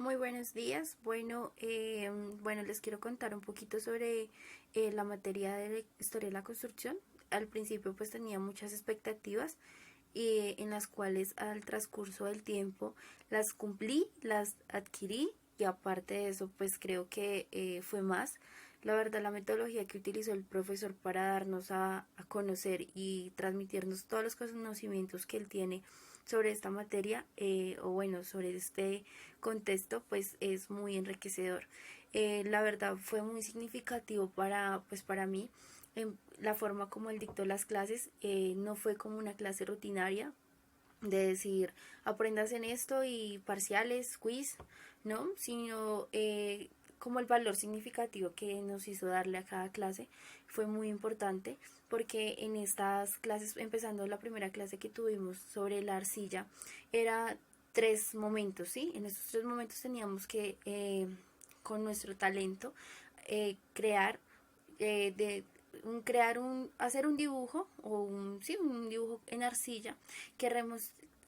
Muy buenos días. Bueno, les quiero contar un poquito sobre la materia de historia de la construcción. Al principio pues tenía muchas expectativas en las cuales al transcurso del tiempo las cumplí, las adquirí y aparte de eso pues creo que fue más. La verdad, la metodología que utilizó el profesor para darnos a conocer y transmitirnos todos los conocimientos que él tiene sobre esta materia o bueno, sobre este contexto, pues es muy enriquecedor. La verdad fue muy significativo para mí. La forma como él dictó las clases no fue como una clase rutinaria de decir aprendas en esto y parciales, quiz, ¿no? Sino como el valor significativo que nos hizo darle a cada clase fue muy importante porque en estas clases, empezando la primera clase que tuvimos sobre la arcilla, era tres momentos, ¿sí? En estos tres momentos teníamos que con nuestro talento crear hacer un dibujo un dibujo en arcilla que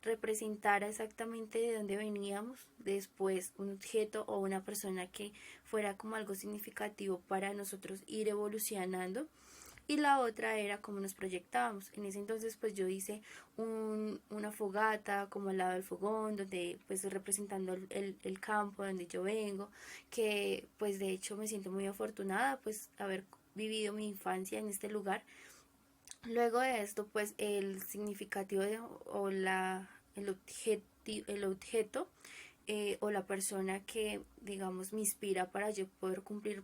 representara exactamente de dónde veníamos, después un objeto o una persona que fuera como algo significativo para nosotros ir evolucionando, y la otra era cómo nos proyectábamos. En ese entonces pues yo hice una fogata como al lado del fogón, donde pues representando el campo donde yo vengo, que pues de hecho me siento muy afortunada pues haber vivido mi infancia en este lugar. Luego de esto pues el significativo el objeto o la persona que digamos me inspira para poder cumplir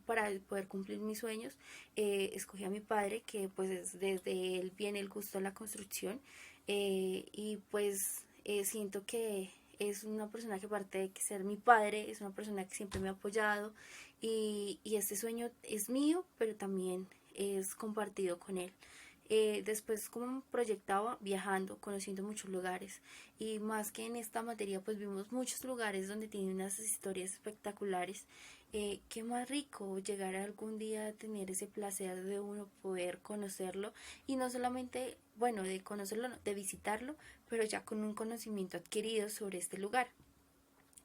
mis sueños, escogí a mi padre, que pues desde él viene el gusto de la construcción, y pues siento que es una persona que aparte de ser mi padre es una persona que siempre me ha apoyado, y este sueño es mío pero también es compartido con él. Después como proyectaba viajando, conociendo muchos lugares, y más que en esta materia pues vimos muchos lugares donde tienen unas historias espectaculares. Qué más rico llegar algún día a tener ese placer de uno poder conocerlo, y no solamente, bueno, de conocerlo, no, de visitarlo, pero ya con un conocimiento adquirido sobre este lugar.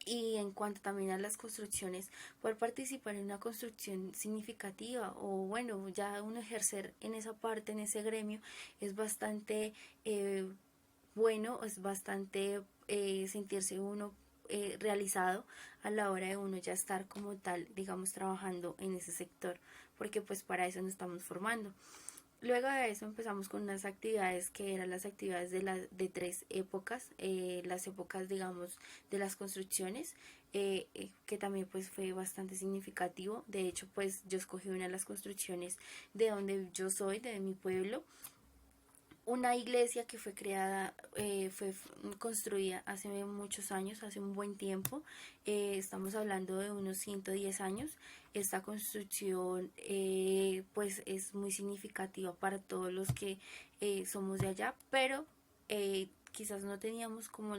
Y en cuanto también a las construcciones, poder participar en una construcción significativa o bueno, ya uno ejercer en esa parte, en ese gremio, es bastante bueno, es bastante sentirse uno realizado a la hora de uno ya estar como tal, digamos, trabajando en ese sector, porque pues para eso nos estamos formando. Luego de eso empezamos con unas actividades que eran las actividades de tres épocas, las épocas digamos de las construcciones, que también pues fue bastante significativo. De hecho pues yo escogí una de las construcciones de donde yo soy, de mi pueblo, una iglesia que fue creada, fue construida hace muchos años, hace un buen tiempo, estamos hablando de unos 110 años. Esta construcción pues es muy significativa para todos los que somos de allá, pero quizás no teníamos como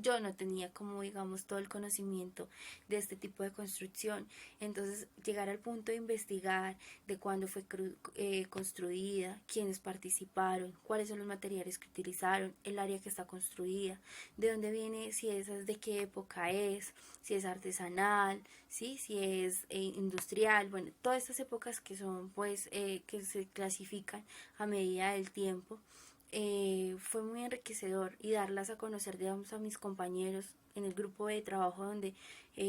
yo no tenía como digamos todo el conocimiento de este tipo de construcción. Entonces llegar al punto de investigar de cuándo fue construida, quiénes participaron, cuáles son los materiales que utilizaron, el área que está construida, de dónde viene, si es de qué época es, si es artesanal, ¿sí? Si es industrial, bueno, todas estas épocas que son pues que se clasifican a medida del tiempo. Fue muy enriquecedor, y darlas a conocer digamos a mis compañeros en el grupo de trabajo donde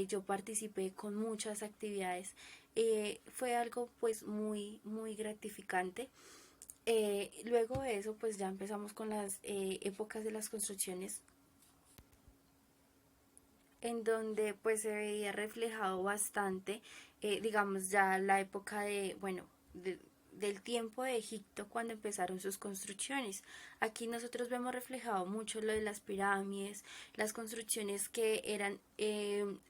yo participé con muchas actividades. Fue algo pues muy gratificante. Luego de eso pues ya empezamos con las épocas de las construcciones, en donde pues se veía reflejado bastante, digamos ya la época de, bueno, del tiempo de Egipto cuando empezaron sus construcciones. Aquí nosotros vemos reflejado mucho lo de las pirámides, las construcciones que eran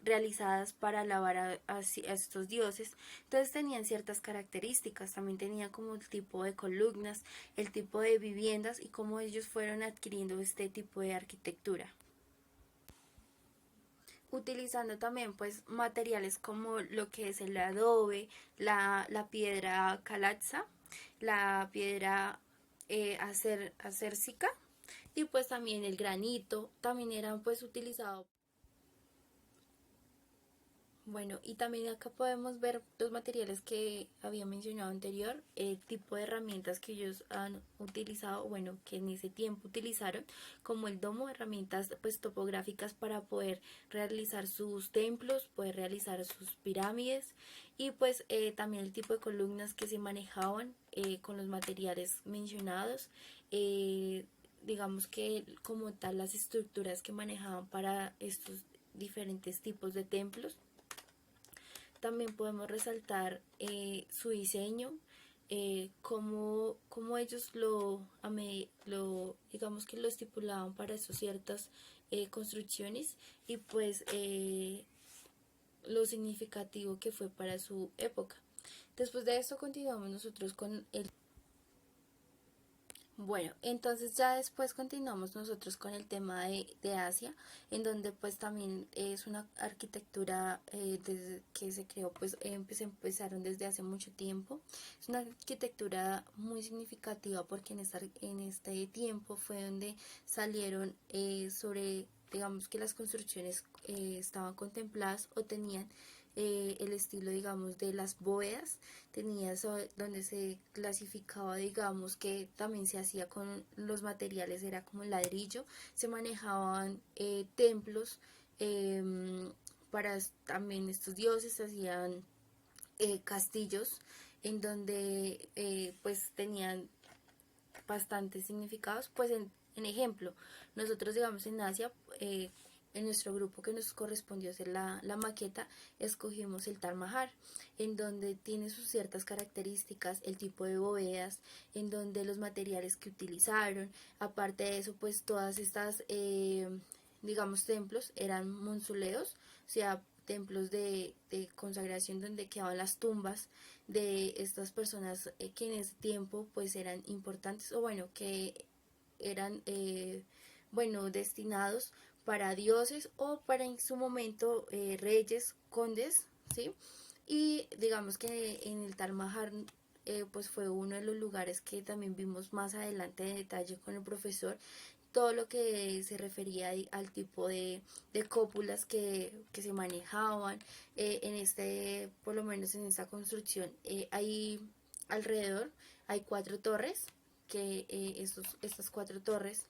realizadas para alabar a estos dioses. Entonces tenían ciertas características, también tenían como el tipo de columnas, el tipo de viviendas y cómo ellos fueron adquiriendo este tipo de arquitectura, utilizando también pues materiales como lo que es el adobe, la piedra calaza, la piedra acércica, y pues también el granito también eran pues utilizados. Bueno, y también acá podemos ver los materiales que había mencionado anterior, el tipo de herramientas que ellos han utilizado, bueno, que en ese tiempo utilizaron, como el domo, herramientas pues topográficas para poder realizar sus templos, poder realizar sus pirámides, y pues también el tipo de columnas que se manejaban con los materiales mencionados. Digamos que como tal las estructuras que manejaban para estos diferentes tipos de templos. También podemos resaltar su diseño, cómo ellos digamos que lo estipulaban para esas ciertas construcciones, y pues lo significativo que fue para su época. Después de esto continuamos nosotros con el... Bueno, entonces ya después continuamos nosotros con el tema de Asia, en donde pues también es una arquitectura desde que se creó, pues empezaron desde hace mucho tiempo. Es una arquitectura muy significativa porque en este tiempo fue donde salieron sobre, digamos que las construcciones estaban contempladas o tenían el estilo, digamos, de las bóvedas, tenía eso donde se clasificaba, digamos, que también se hacía con los materiales, era como el ladrillo, se manejaban templos para también estos dioses, se hacían castillos en donde pues tenían bastantes significados, pues en ejemplo, nosotros digamos en Asia, en nuestro grupo que nos correspondió hacer la maqueta, escogimos el Taj Mahal, en donde tiene sus ciertas características, el tipo de bóvedas, en donde los materiales que utilizaron, aparte de eso, pues todas estas, digamos, templos eran mausoleos, o sea, templos de consagración donde quedaban las tumbas de estas personas que en ese tiempo pues eran importantes, o bueno, que eran bueno, destinados para dioses o para en su momento reyes, condes, ¿sí? Y digamos que en el Taj Mahal pues fue uno de los lugares que también vimos más adelante en detalle con el profesor, todo lo que se refería al tipo de cópulas que se manejaban en este, por lo menos en esta construcción. Hay alrededor, hay 4 torres, que estas 4 torres,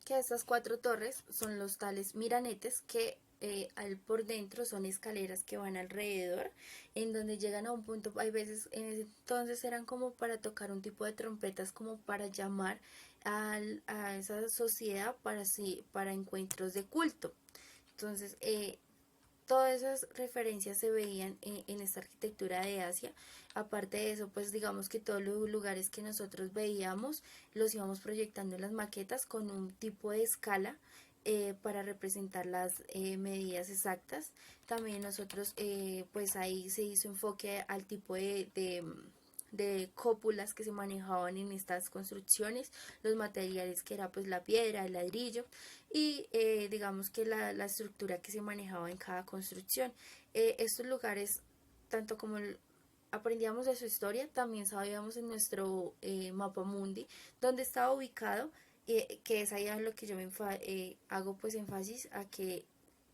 que estas 4 torres son los tales miranetes que por dentro son escaleras que van alrededor, en donde llegan a un punto, hay veces, en ese entonces eran como para tocar un tipo de trompetas, como para llamar a esa sociedad para, sí, para encuentros de culto. Entonces, todas esas referencias se veían en esta arquitectura de Asia. Aparte de eso, pues digamos que todos los lugares que nosotros veíamos los íbamos proyectando en las maquetas con un tipo de escala para representar las medidas exactas. También nosotros, pues ahí se hizo enfoque al tipo de cópulas que se manejaban en estas construcciones, los materiales que era pues la piedra, el ladrillo, y digamos que la estructura que se manejaba en cada construcción. Estos lugares, tanto como aprendíamos de su historia, también sabíamos en nuestro mapa mundi dónde estaba ubicado, que es ahí en lo que yo hago pues énfasis a que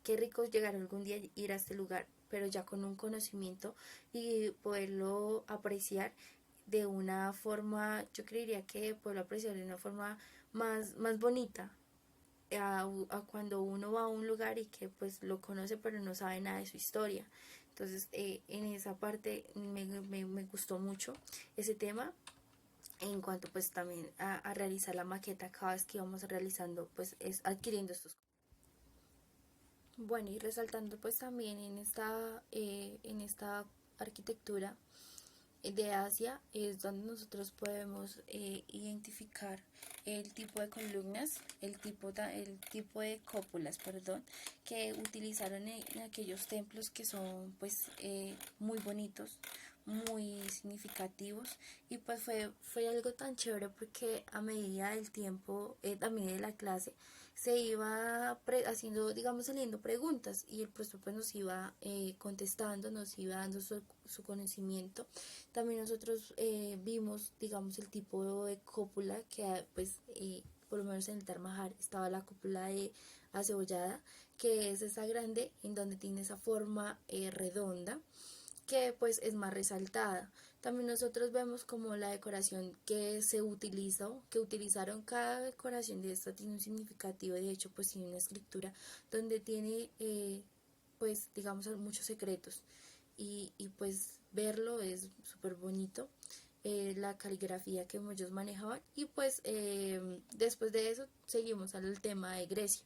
qué rico llegar algún día a ir a este lugar, pero ya con un conocimiento y poderlo apreciar de una forma, yo creería que poderlo apreciar de una forma más bonita, a cuando uno va a un lugar y que pues lo conoce pero no sabe nada de su historia. Entonces en esa parte me gustó mucho ese tema, en cuanto pues también a realizar la maqueta cada vez que íbamos realizando, pues es adquiriendo estos. Bueno, y resaltando pues también en esta arquitectura de Asia es donde nosotros podemos identificar el tipo de columnas, el tipo de cúpulas, perdón, que utilizaron en aquellos templos que son pues muy bonitos, muy significativos, y pues fue algo tan chévere porque a medida del tiempo, también de la clase, se iba haciendo, digamos, saliendo preguntas y el profesor pues nos iba contestando, nos iba dando su conocimiento. También nosotros vimos, digamos, el tipo de cópula que pues por lo menos en el Taj Mahal estaba la cúpula de acebollada, que es esa grande en donde tiene esa forma redonda, que pues es más resaltada. También nosotros vemos como la decoración que se utilizó, que utilizaron. Cada decoración de esta tiene un significativo, de hecho pues tiene una escritura donde tiene pues digamos muchos secretos, y pues verlo es súper bonito, la caligrafía que ellos manejaban. Y pues después de eso seguimos al tema de Grecia.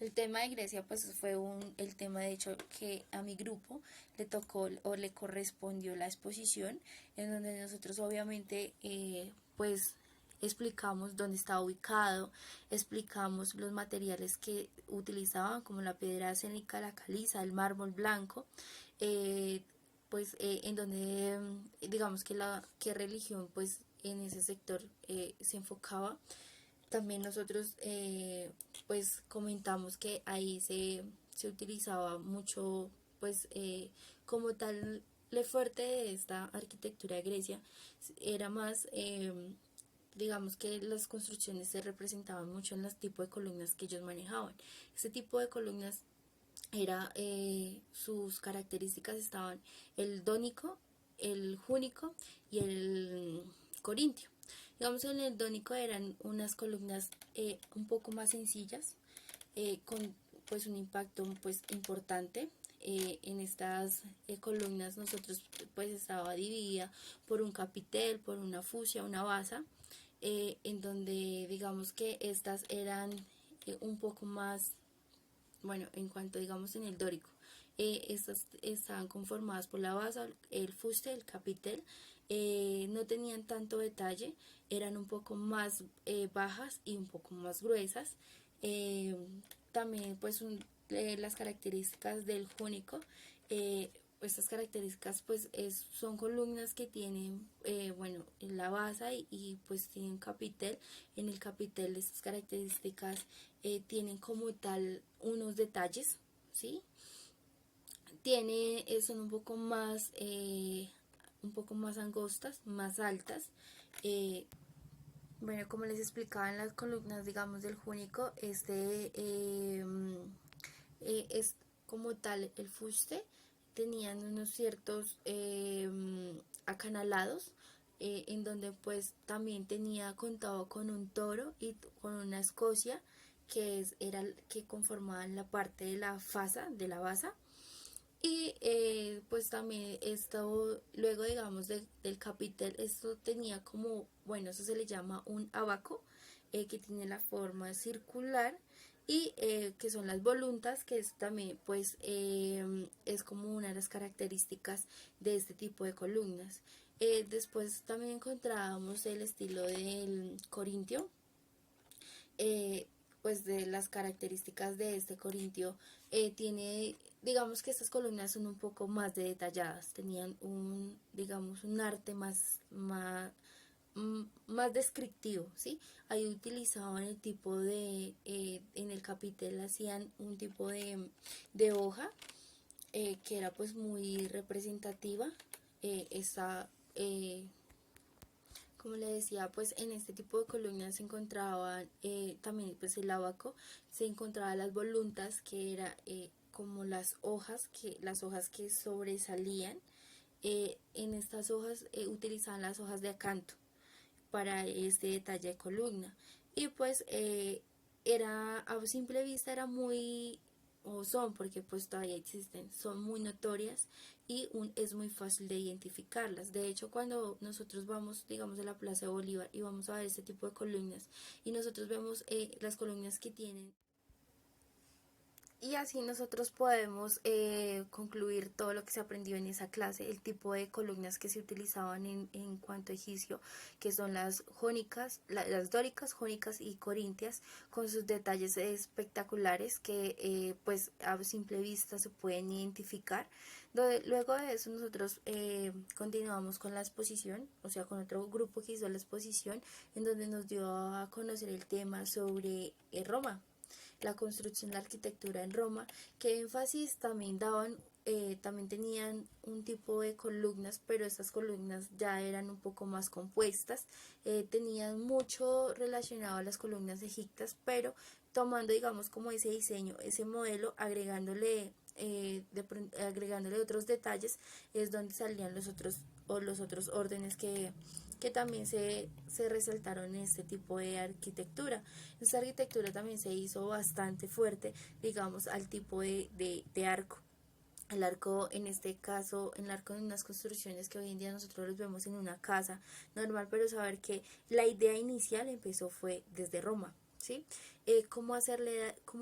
El tema de Grecia pues fue el tema de hecho que a mi grupo le tocó o le correspondió la exposición, en donde nosotros obviamente pues explicamos dónde estaba ubicado, explicamos los materiales que utilizaban como la piedra arsénica, la caliza, el mármol blanco, eh, pues en donde digamos que la que religión pues en ese sector se enfocaba. También nosotros pues comentamos que ahí se utilizaba mucho pues como tal. Lo fuerte de esta arquitectura de Grecia era más digamos que las construcciones se representaban mucho en los tipos de columnas que ellos manejaban. Este tipo de columnas era sus características estaban el dónico, el júnico y el corintio. Digamos, en el dónico eran unas columnas un poco más sencillas, con pues un impacto pues importante. En estas columnas nosotros pues estaba dividida por un capitel, por una fusia, una basa, en donde digamos que estas eran un poco más, bueno, en cuanto digamos en el dórico, estas estaban conformadas por la base, el fuste, el capitel, no tenían tanto detalle, eran un poco más bajas y un poco más gruesas. Eh, También pues las características del jónico, estas características pues son columnas que tienen bueno en la base y pues tienen capitel. En el capitel estas características tienen como tal unos detalles, ¿sí? Son un poco más angostas, más altas. Bueno, como les explicaba en las columnas, digamos, del jónico, es como tal el fuste, tenían unos ciertos acanalados, en donde pues también tenía contado con un toro y con una escocia, era que conformaban la parte de la fasa, de la basa. Y pues también esto, luego digamos del capitel, esto tenía como, bueno, eso se le llama un abaco, que tiene la forma circular, y que son las voluntas, que es también pues es como una de las características de este tipo de columnas. Después también encontrábamos el estilo del corintio, pues de las características de este corintio, tiene, digamos que estas columnas son un poco más de detalladas, tenían digamos, un arte más descriptivo, ¿sí? Ahí utilizaban el tipo en el capitel hacían un tipo de hoja, que era pues muy representativa. Esta Como le decía, pues en este tipo de columnas se encontraban también pues el abaco, se encontraban las voluntas, que era como las hojas que sobresalían. En estas hojas utilizaban las hojas de acanto para este detalle de columna, y pues era a simple vista era muy, o son, porque pues todavía existen, son muy notorias, y es muy fácil de identificarlas. De hecho, cuando nosotros vamos, digamos, a la Plaza de Bolívar y vamos a ver este tipo de columnas, y nosotros vemos las columnas que tienen, y así nosotros podemos concluir todo lo que se aprendió en esa clase, el tipo de columnas que se utilizaban en cuanto a egipcio, que son las jónicas, las dóricas, jónicas y corintias, con sus detalles espectaculares que pues a simple vista se pueden identificar. Luego de eso nosotros continuamos con la exposición, o sea, con otro grupo que hizo la exposición, en donde nos dio a conocer el tema sobre Roma. la construcción, la arquitectura en Roma, que énfasis también daban, también tenían un tipo de columnas, pero estas columnas ya eran un poco más compuestas, tenían mucho relacionado a las columnas egipcias, pero tomando, digamos, como ese diseño, ese modelo, agregándole otros detalles, es donde salían los otros órdenes que también se resaltaron en este tipo de arquitectura. Esta arquitectura también se hizo bastante fuerte, digamos, al tipo de arco. El arco, en este caso, el arco de unas construcciones que hoy en día nosotros los vemos en una casa normal, pero saber que la idea inicial empezó fue desde Roma, ¿sí? Cómo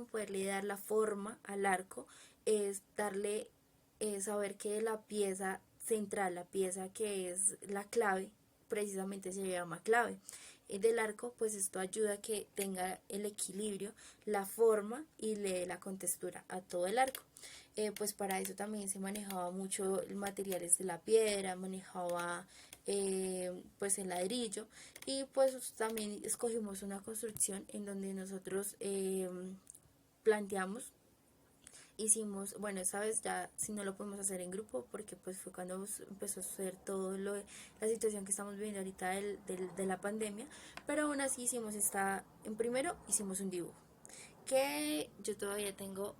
poderle dar la forma al arco es saber que la pieza central, la pieza que es la clave, precisamente se llama clave del arco, pues esto ayuda a que tenga el equilibrio, la forma y le dé la contextura a todo el arco. Pues para eso también se manejaba mucho materiales de la piedra, manejaba pues el ladrillo, y pues también escogimos una construcción en donde nosotros planteamos, hicimos, bueno, esta vez ya si no lo podemos hacer en grupo porque pues fue cuando empezó a suceder todo la situación que estamos viviendo ahorita de la pandemia, pero aún así en primero hicimos un dibujo que yo todavía tengo,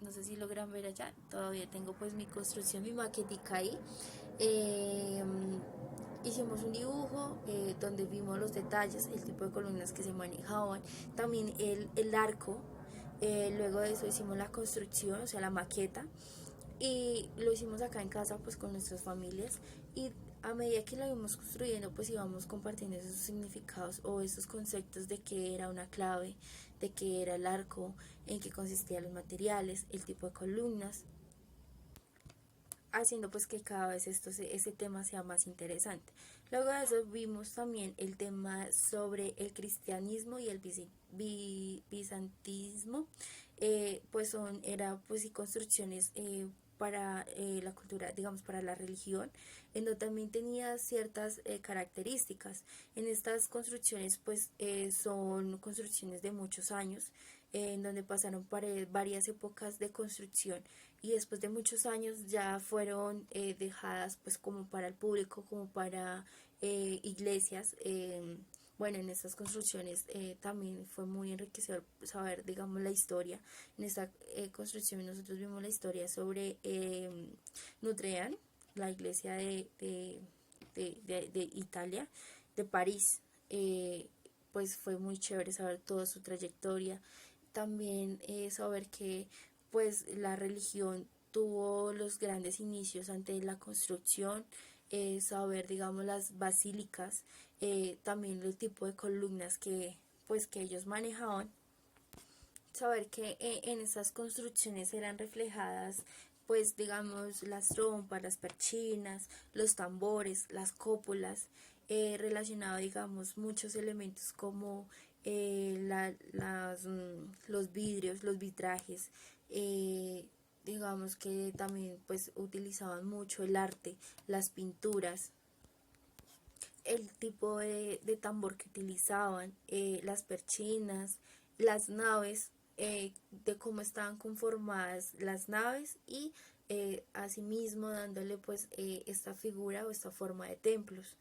no sé si logran ver allá, todavía tengo pues mi construcción, mi maquetica ahí. Eh, Hicimos un dibujo donde vimos los detalles, el tipo de columnas que se manejaban, también el arco. Luego de eso hicimos la construcción, o sea, la maqueta, y lo hicimos acá en casa pues con nuestras familias, y a medida que lo íbamos construyendo pues íbamos compartiendo esos significados o esos conceptos de qué era una clave, de qué era el arco, en qué consistían los materiales, el tipo de columnas, haciendo pues que cada vez ese tema sea más interesante. Luego de eso vimos también el tema sobre el cristianismo y el bizantismo, era pues y construcciones para la cultura, digamos para la religión, en donde también tenía ciertas características. En estas construcciones pues son construcciones de muchos años, en donde pasaron varias épocas de construcción, y después de muchos años ya fueron dejadas pues como para el público, como para iglesias. Bueno, en estas construcciones también fue muy enriquecedor saber, digamos, la historia. En esta construcción nosotros vimos la historia sobre Notre Dame, la iglesia de Italia, de París. Pues fue muy chévere saber toda su trayectoria. También saber que pues la religión tuvo los grandes inicios ante la construcción, saber, digamos, las basílicas, también el tipo de columnas que ellos manejaban, saber que en estas construcciones eran reflejadas pues digamos las trompas, las perchinas, los tambores, las cópulas, relacionado digamos muchos elementos como los vidrios, los vitrajes, digamos que también pues utilizaban mucho el arte, las pinturas, el tipo de tambor que utilizaban, las perchinas, las naves, de cómo estaban conformadas las naves, y asimismo dándole pues esta figura o esta forma de templos.